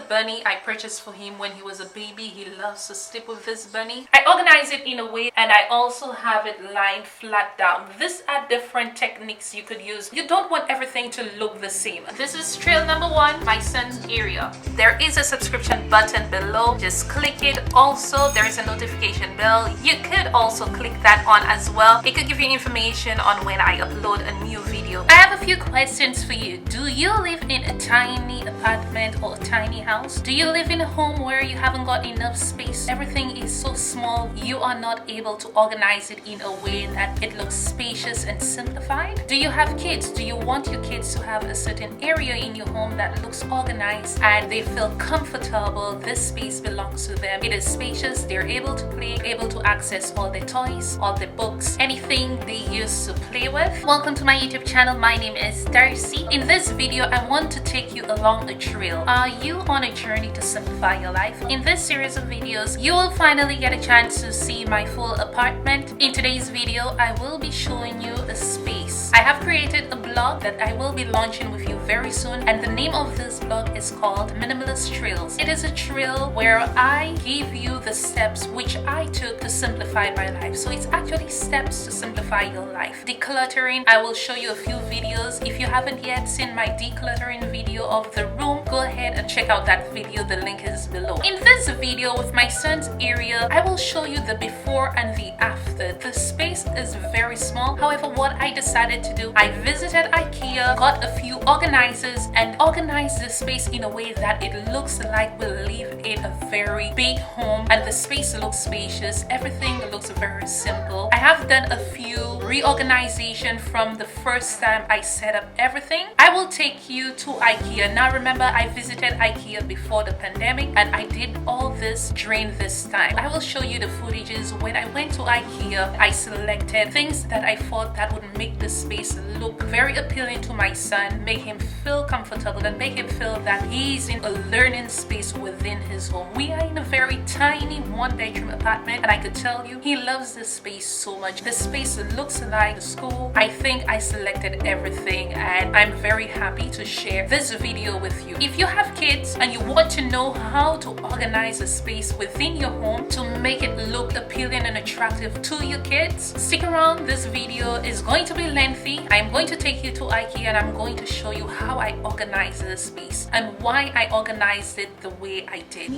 bunny I purchased for him when he was a baby. He loves to sleep with this bunny. I organize it in a way, and I also have it lying flat down. These are different techniques you could use. You don't want everything to look the same. This is trail number 1, my son's area. There is a subscription button below. Just click it. Also, there is a notification bell. You could also click that on as well. It could give you information on when I upload a new video. I have a few questions for you. Do you live in a tiny apartment or a tiny house? Do you live in a home where you haven't got enough space? Everything is so small, you are not able to organize it in a way that it looks spacious and simplified? Do you have kids? Do you want your kids to have a certain area in your home that looks organized and they feel comfortable? This space belongs to them. It is spacious, they're able to play, able to access all their toys, all their books, anything they used to play with. Welcome to my YouTube channel. My name is Darcy. In this video, I want to take you along a trail. Are you on a journey to simplify your life? In this series of videos, you will finally get a chance to see my full apartment. In today's video, I will be showing you a space. I have created a blog that I will be launching with you very soon, and the name of this blog is called Minimalist Trails. It is a trail where I give you the steps which I took to simplify my life. So it's actually steps to simplify your life. Decluttering, I will show you a few videos. If you haven't yet seen my decluttering video of the room, go ahead and check out that video. The link is below. In this video with my son's area, I will show you the before and the after. The space is very small. However, what I decided to do, I visited Ikea, got a few organizers, and organized the space in a way that it looks like we live in a very big home, and the space looks spacious. Everything looks very simple. I have done a few reorganization from the first time I set up everything. I will take you to Ikea. Now remember, I visited Ikea before the pandemic, and I did all this during this time. I will show you the footages. When I went to Ikea, I selected things that I thought that would make the space look very appealing to my son, make him feel comfortable, and make him feel that he's in a learning space within his home. We are in a very tiny 1-bedroom apartment, and I could tell you he loves this space so much. The space looks like a school. I think I selected everything, and I'm very happy to share this video with you. If you have kids and you want to know how to organize a space within your home to make it look appealing and attractive to your kids, stick around. This video is going to be lengthy. I'm going to take you to Ikea, and I'm going to show you how I organized the space and why I organized it the way I did.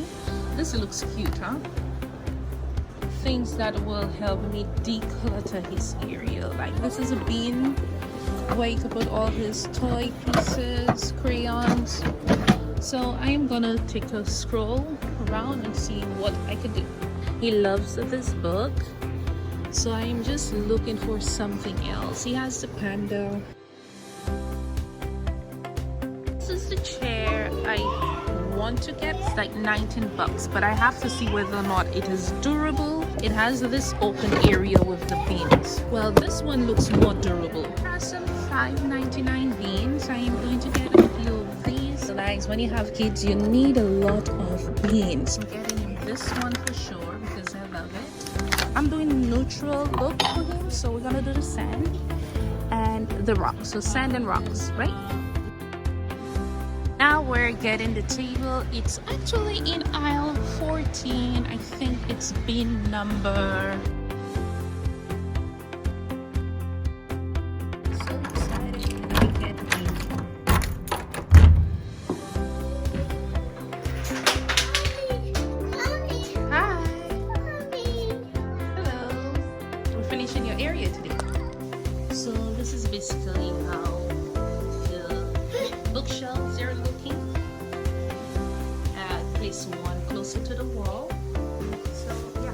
This looks cute, huh? Things that will help me declutter his area. Like this is a bin where you can put all his toy pieces, crayons. So I am gonna take a scroll around and see what I could do. He loves this book, so I am just looking for something else. He has the panda. This is the chair I want to get. It's like 19 bucks, but I have to see whether or not it is durable. It has this open area with the beans. Well, this one looks more durable. It has some $5.99 beans. I am going to get a few of these. So guys, when you have kids, you need a lot of beans. I'm getting him this one for sure because I love it. I'm doing neutral look for him, so we're gonna do the sand and the rocks. So sand and rocks, right? Now we're getting the table. It's actually in aisle 14. I think it's bin number. So excited to get in. Hi. Hello. We're finishing your area today. So this is basically how the bookshelves are looking. Place one closer to the wall. So yeah,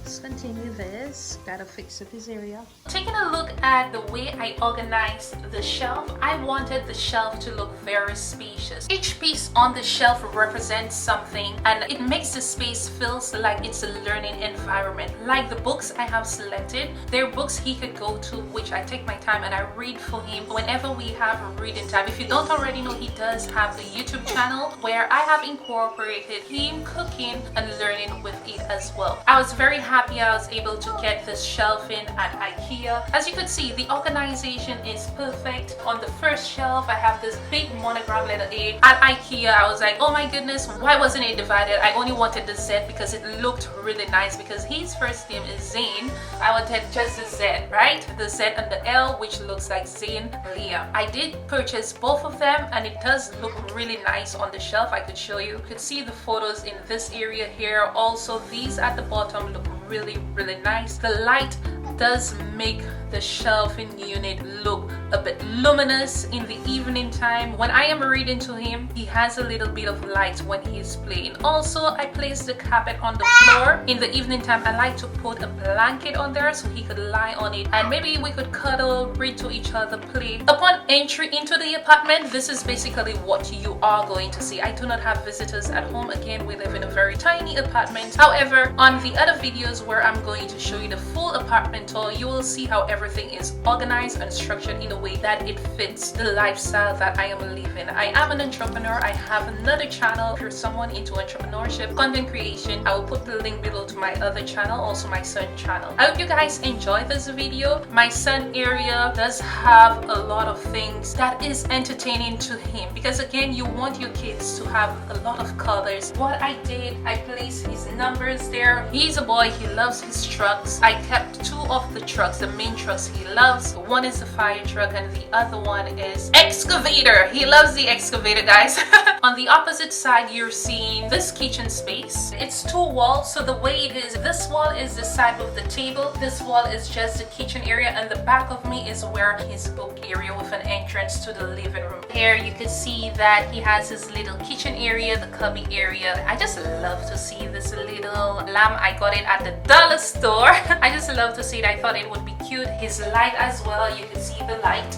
let's continue this. Gotta fix up his area. Taking a look at the way I organized the shelf, I wanted the shelf to look very spacious. Each piece on the shelf represents something, and it makes the space feels like it's a learning environment. Like the books I have selected, they're books he could go to, which I take my time and I read for him whenever we have a reading time. If you don't already know, he does have a YouTube channel where I have incorporated him cooking and learning with it as well. I was very happy Ikea. I was able to get this shelving at Ikea. As you could see, the organization is perfect. On the first shelf, I have this big monogram letter A. At Ikea, I was like, oh my goodness, why wasn't it divided? I only wanted the Z because it looked really nice, because his first name is Zane. I wanted just the Z, right? The Z and the L, which looks like Zane Liam. I did purchase both of them, and it does look really nice on the shelf. I could show you. You could see the photos in this area here. Also, these at the bottom look really nice. The light does make the shelving unit look a bit luminous in the evening time. When I am reading to him, he has a little bit of light when he's playing. Also, I placed the carpet on the floor. In the evening time, I like to put a blanket on there so he could lie on it, and maybe we could cuddle, read to each other, play. Upon entry into the apartment, this is basically what you are going to see. I do not have visitors at home. Again, we live in a very tiny apartment. However, on the other videos where I'm going to show you the full apartment tour, you will see how everything is organized and structured in a way that it fits the lifestyle that I am living. I am an entrepreneur. I have another channel. If you're someone into entrepreneurship, content creation, I will put the link below to my other channel, also my son channel. I hope you guys enjoy this video. My son area does have a lot of things that is entertaining to him, because again, you want your kids to have a lot of colors. What I did, I placed his numbers there. He's a boy, he loves his trucks. I kept two of the trucks, the main trucks he loves. One is the fire truck and the other one is excavator. He loves the excavator, guys. On the opposite side, you're seeing this kitchen space. It's two walls, so the way it is, this wall is the side of the table, this wall is just the kitchen area, and the back of me is where his book area with an entrance to the living room. Here you can see that he has his little kitchen area, the cubby area. I just love to see this little lamp. I got it at the dollar store. I just love to see it. I thought it would be cute. His light as well, you can see the light.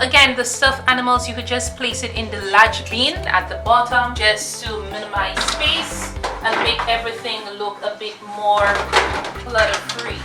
Again, the stuffed animals, you could just place it in the large bin at the bottom just to minimize space and make everything look a bit more clutter-free.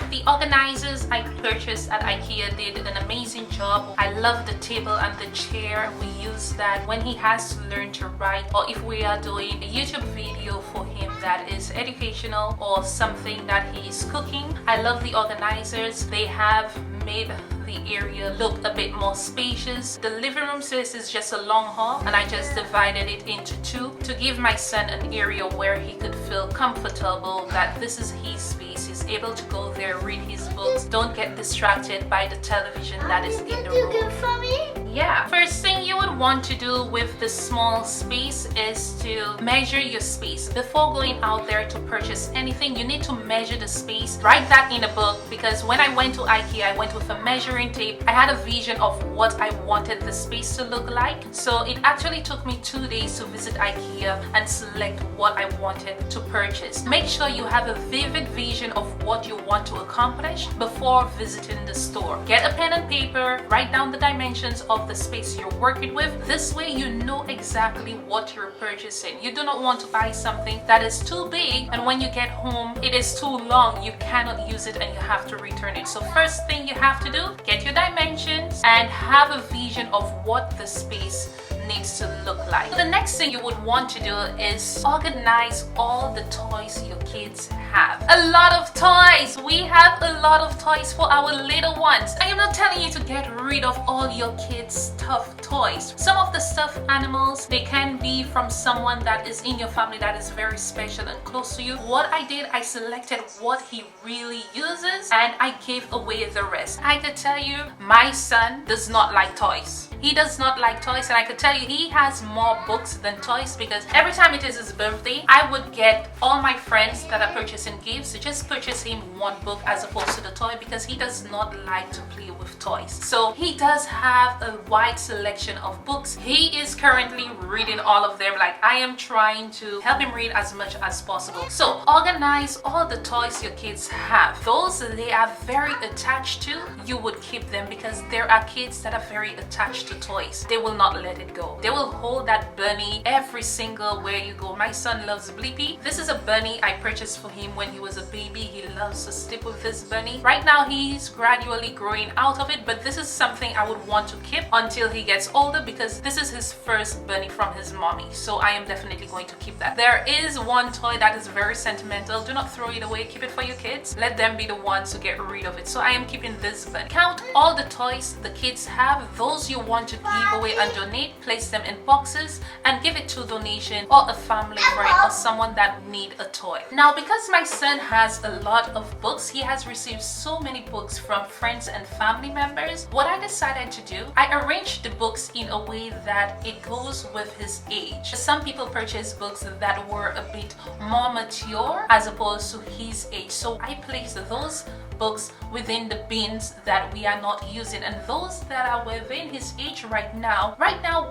The organizers I purchased at Ikea did an amazing job. I love the table and the chair. We use that when he has to learn to write, or if we are doing a YouTube video for him that is educational or something that he is cooking. I love the organizers. They have made the area look a bit more spacious. The living room space is just a long hall, and I just divided it into two to give my son an area where he could feel comfortable that this is his space. He's able to go there, read his books, don't get distracted by the television that is in the room. Yeah. First thing you would want to do with the small space is to measure your space. Before going out there to purchase anything, you need to measure the space. Write that in a book, because when I went to Ikea, I went with a measuring tape. I had a vision of what I wanted the space to look like. So it actually took me 2 days to visit Ikea and select what I wanted to purchase. Make sure you have a vivid vision of what you want to accomplish before visiting the store. Get a pen and paper, write down the dimensions of the space you're working with. This way you know exactly what you're purchasing. You do not want to buy something that is too big, and when you get home it is too long, you cannot use it and you have to return it. So first thing you have to do, get your dimensions and have a vision of what the space needs to look like. So the next thing you would want to do is organize all the toys your kids have. A lot of toys! We have a lot of toys for our little ones. I am not telling you to get rid of all your kids' stuffed toys. Some of the stuffed animals, they can be from someone that is in your family that is very special and close to you. What I did, I selected what he really uses and I gave away the rest. I could tell you, my son does not like toys. He does not like toys, and I could tell you he has more books than toys, because every time it is his birthday, I would get all my friends that are purchasing gifts to just purchase him one book as opposed to the toy, because he does not like to play with toys. So he does have a wide selection of books. He is currently reading all of them. Like, I am trying to help him read as much as possible. So organize all the toys your kids have. Those they are very attached to, you would keep them, because there are kids that are very attached to toys. They will not let it go. door. They will hold that bunny every single where you go. My son loves Bleepy. This is a bunny I purchased for him when he was a baby. He loves to sleep with this bunny. Right now he's gradually growing out of it, but this is something I would want to keep until he gets older because this is his first bunny from his mommy. So I am definitely going to keep that. There is one toy that is very sentimental. Do not throw it away. Keep it for your kids. Let them be the ones to get rid of it. So I am keeping this bunny. Count all the toys the kids have. Those you want to give away and donate, place them in boxes and give it to donation or a family friend or someone that need a toy. Now, because my son has a lot of books, he has received so many books from friends and family members. What I decided to do, I arranged the books in a way that it goes with his age. Some people purchase books that were a bit more mature as opposed to his age. So I placed those books within the bins that we are not using, and those that are within his age right now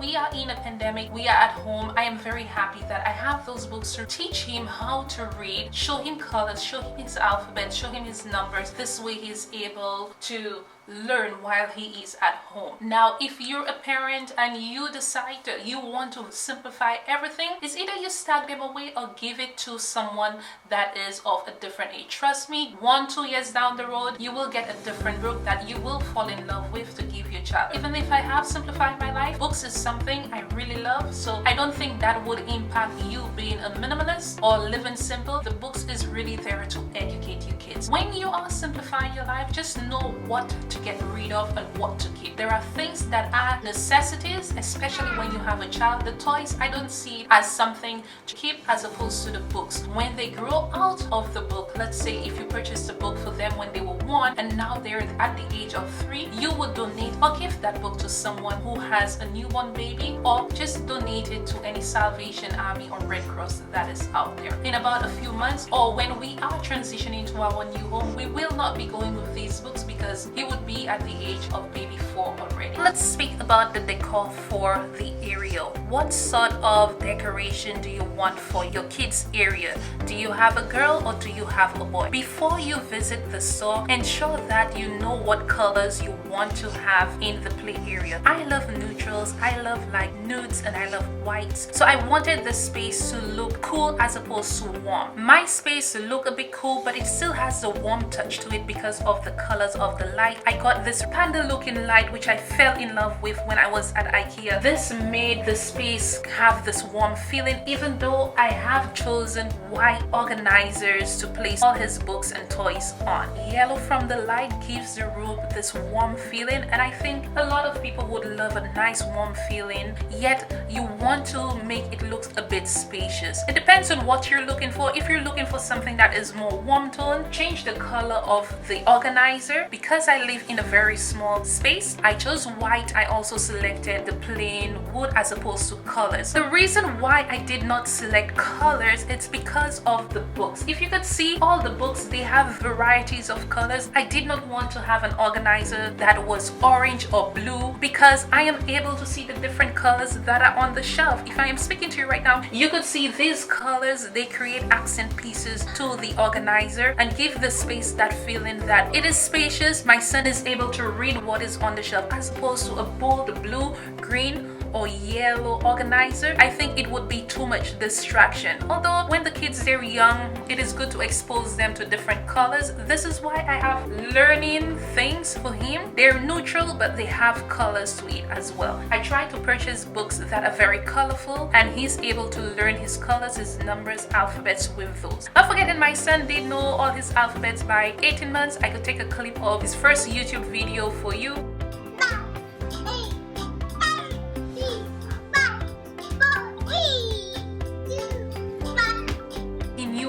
we are in a pandemic, we are at home. I am very happy that I have those books to teach him how to read, show him colors, show him his alphabet, show him his numbers. This way he's able to learn while he is at home. Now, if you're a parent and you decide that you want to simplify everything, it's either you stack them away or give it to someone that is of a different age. Trust me, 1-2 years down the road, you will get a different book that you will fall in love with to give your child. Even if I have simplified my life, books is something I really love, so I don't think that would impact you being a minimalist or living simple. The books is really there to educate you kids. When you are simplifying your life, just know what to get rid of and what to keep. There are things that are necessities, especially when you have a child. The toys, I don't see it as something to keep as opposed to the books. When they grow out of the book, let's say if you purchased a book for them when they were 1 and now they're at the age of 3, you would donate or give that book to someone who has a newborn baby, or just donate it to any Salvation Army or Red Cross that is out there. In about a few months, or when we are transitioning to our new home, we will not be going with these books because he would be at the age of baby 4 already. Let's speak about the decor for the area. What sort of decoration do you want for your kids' area? Do you have a girl or do you have a boy? Before you visit the store, ensure that you know what colors you want to have in the play area. I love neutrals, I love like nudes, and I love whites. So I wanted the space to look cool as opposed to warm. My space look a bit cool, but it still has the warm touch to it because of the colors of the light. I got this panda looking light which I fell in love with when I was at Ikea. This made the space have this warm feeling, even though I have chosen white organizers to place all his books and toys on. Yellow from the light gives the room this warm feeling, and I think a lot of people would love a nice warm feeling, yet you want to make it look a bit spacious. It depends on what you're looking for. If you're looking for something that is more warm tone, change the color of the organizer. Because I live in a very small space, I chose white. I also selected the plain wood as opposed to colors. The reason why I did not select colors, it's because of the books. If you could see all the books, they have varieties of colors. I did not want to have an organizer that was orange or blue because I am able to see the different colors that are on the shelf. If I am speaking to you right now, you could see these colors. They create accent pieces to the organizer and give the space that feeling that it is spacious. My son is able to read what is on the shelf as opposed to a bold blue, green, or yellow organizer. I think it would be too much distraction. Although when the kids they're young, it is good to expose them to different colors. This is why I have learning things for him. They're neutral, but they have colors to it as well. I try to purchase books that are very colorful, and he's able to learn his colors, his numbers, alphabets with those. Not forgetting my son did know all his alphabets by 18 months. I could take a clip of his first YouTube video for you.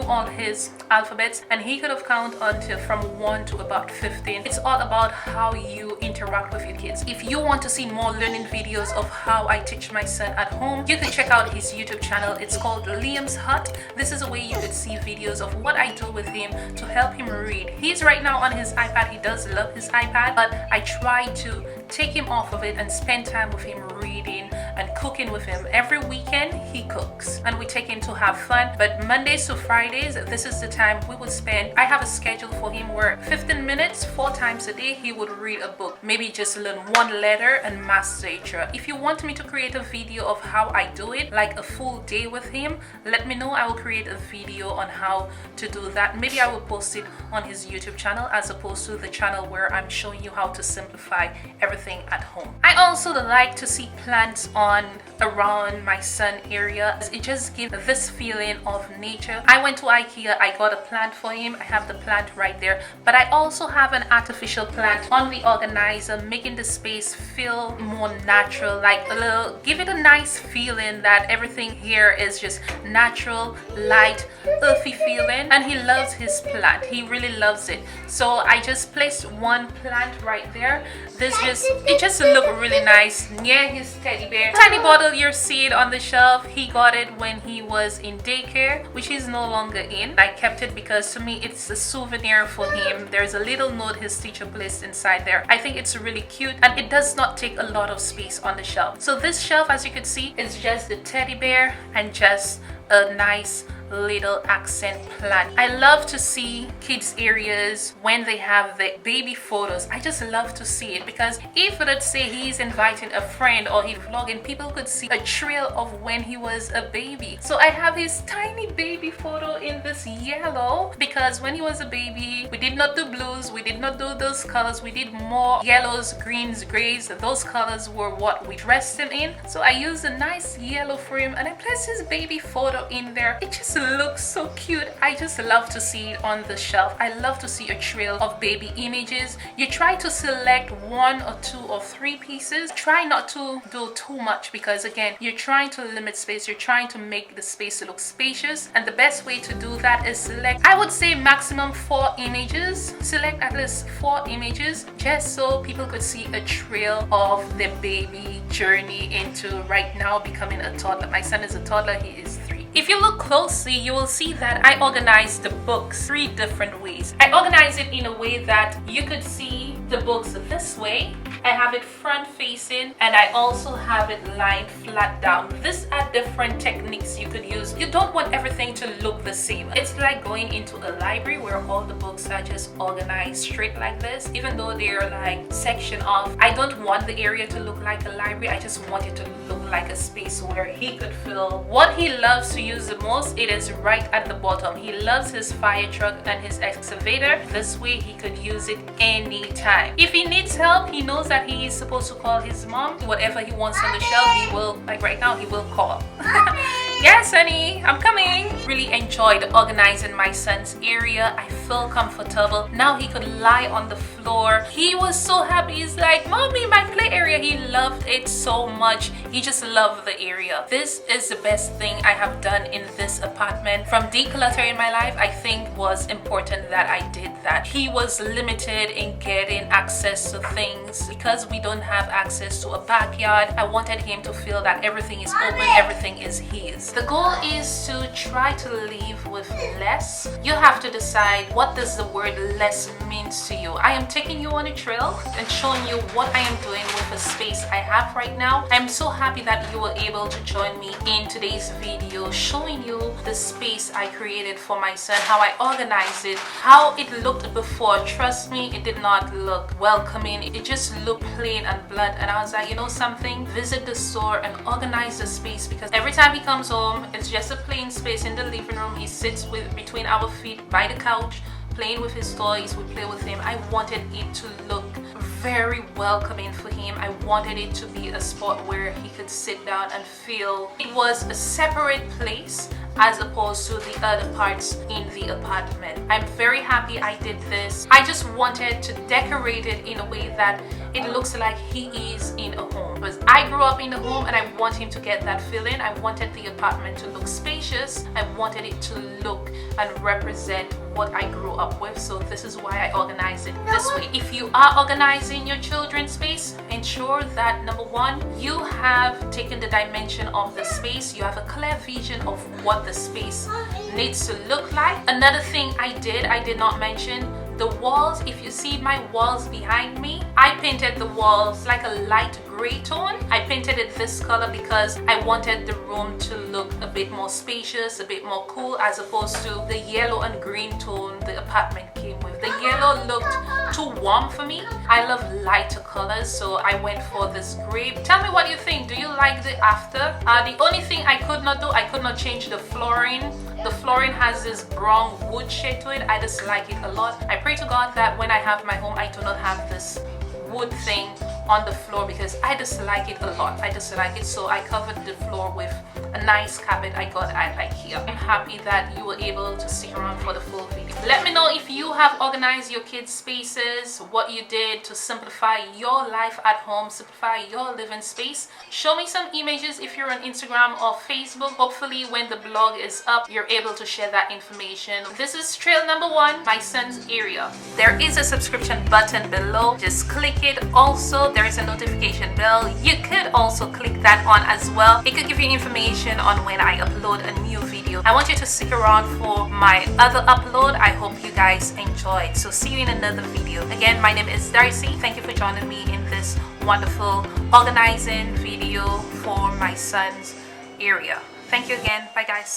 All his alphabets, and he could have counted until from 1 to about 15. It's all about how you interact with your kids. If you want to see more learning videos of how I teach my son at home, you can check out his YouTube channel. It's called Liam's Hut. This is a way you could see videos of what I do with him to help him read. He's right now on his iPad. He does love his iPad, but I try to take him off of it and spend time with him reading and cooking with him. Every weekend he cooks and we take him to have fun, but Mondays to Fridays, this is the time we would spend. I have a schedule for him where 15 minutes 4 times a day he would read a book, maybe just learn one letter and master each. If you want me to create a video of how I do it, like a full day with him, let me know. I will create a video on how to do that. Maybe I will post it on his YouTube channel as opposed to the channel where I'm showing you how to simplify everything at home. I also like to see plants on around my son area. It just gives this feeling of nature. I went to Ikea, I got a plant for him. I have the plant right there, but I also have an artificial plant on the organizer, making the space feel more natural, like a little, give it a nice feeling that everything here is just natural, light, earthy feeling. And he loves his plant, he really loves it. So I just placed one plant right there. It just looked really nice near his teddy bear. Tiny bottle you're seeing on the shelf, he got it when he was in daycare, which he's no longer in. I kept it because to me it's a souvenir for him. There's a little note his teacher placed inside there. I think it's really cute and it does not take a lot of space on the shelf. So this shelf, as you can see, is just the teddy bear and just a nice little accent plant. I love to see kids areas when they have the baby photos. I just love to see it because if let's say he's inviting a friend or he's vlogging, people could see a trail of when he was a baby. So I have his tiny baby photo in this yellow because when he was a baby we did not do blues, we did not do those colors, we did more yellows, greens, grays. Those colors were what we dressed him in. So I used a nice yellow for him and I placed his baby photo in there. It just looks so cute. I just love to see it on the shelf. I love to see a trail of baby images. You try to select 1 or 2 or 3 pieces. Try not to do too much because again, you're trying to limit space. You're trying to make the space look spacious, and the best way to do that is select, I would say maximum 4 images. Select at least 4 images just so people could see a trail of their baby journey into right now becoming a toddler. My son is a toddler, he is 3. If you look closely, you will see that I organized the books 3 different ways. I organize it in a way that you could see the books this way. I have it front facing and I also have it lined flat down. These are different techniques you could use. You don't want everything to look the same. It's like going into a library where all the books are just organized straight like this, even though they're like section off. I don't want the area to look like a library. I just want it to look like a space where he could feel what he loves to use the most. It is right at the bottom. He loves his fire truck and his excavator. This way he could use it anytime. If he needs help, he knows that he is supposed to call his mom. Whatever he wants on the shelf, he will, like right now, he will call. Yes, honey, I'm coming. Really enjoyed organizing my son's area. I feel comfortable. Now he could lie on the floor. He was so happy. He's like, Mommy, my play area. He loved it so much. He just loved the area. This is the best thing I have done in this apartment. From decluttering my life, I think was important that I did that. He was limited in getting access to things because we don't have access to a backyard. I wanted him to feel that everything is open, everything is his. The goal is to try to live with less. You have to decide what does the word less means to you. I am taking you on a trail and showing you what I am doing with the space I have right now. I'm so happy that you were able to join me in today's video showing you the space I created for my son, how I organized it, how it looked before. Trust me, it did not look welcoming. It just looked plain and blunt, and I was like, you know something, visit the store and organize the space, because every time he comes home it's just a plain space in the living room. He sits between our feet by the couch playing with his toys. We play with him. I wanted it to look very welcoming for him. I wanted it to be a spot where he could sit down and feel it was a separate place as opposed to the other parts in the apartment. I'm very happy I did this. I just wanted to decorate it in a way that it looks like he is in a home, because I grew up in a home and I want him to get that feeling. I wanted the apartment to look spacious. I wanted it to look and represent what I grew up with. So this is why I organize it this way. If you are organizing your children's space, ensure that number 1, you have taken the dimension of the space. You have a clear vision of what the space needs to look like. Another thing I did not mention, The walls, if you see my walls behind me, I painted the walls like a light gray tone. I painted it this color because I wanted the room to look a bit more spacious, a bit more cool, as opposed to the yellow and green tone the apartment came with. The yellow looked too warm for me. I love lighter colors, so I went for this gray. Tell me what you think. Do you like the after? The only thing I could not do, I could not change the flooring. The flooring has this brown wood shade to it. I just like it a lot. I pray to God that when I have my home, I do not have this wood thing on the floor because I just like it a lot. I just like it, so I covered the floor with a nice carpet I got at Ikea. I'm happy that you were able to stick around for the full video. Let me know if you have organized your kids' spaces, what you did to simplify your life at home, simplify your living space. Show me some images if you're on Instagram or Facebook. Hopefully when the blog is up, you're able to share that information. This is trail number 1, my son's area. There is a subscription button below. Just click it. Also, there is a notification bell. You could also click that on as well. It could give you information on when I upload a new video. I want you to stick around for my other upload. I hope you guys enjoyed. So see you in another video. Again, my name is Darcy. Thank you for joining me in this wonderful organizing video for my son's area. Thank you again. Bye guys.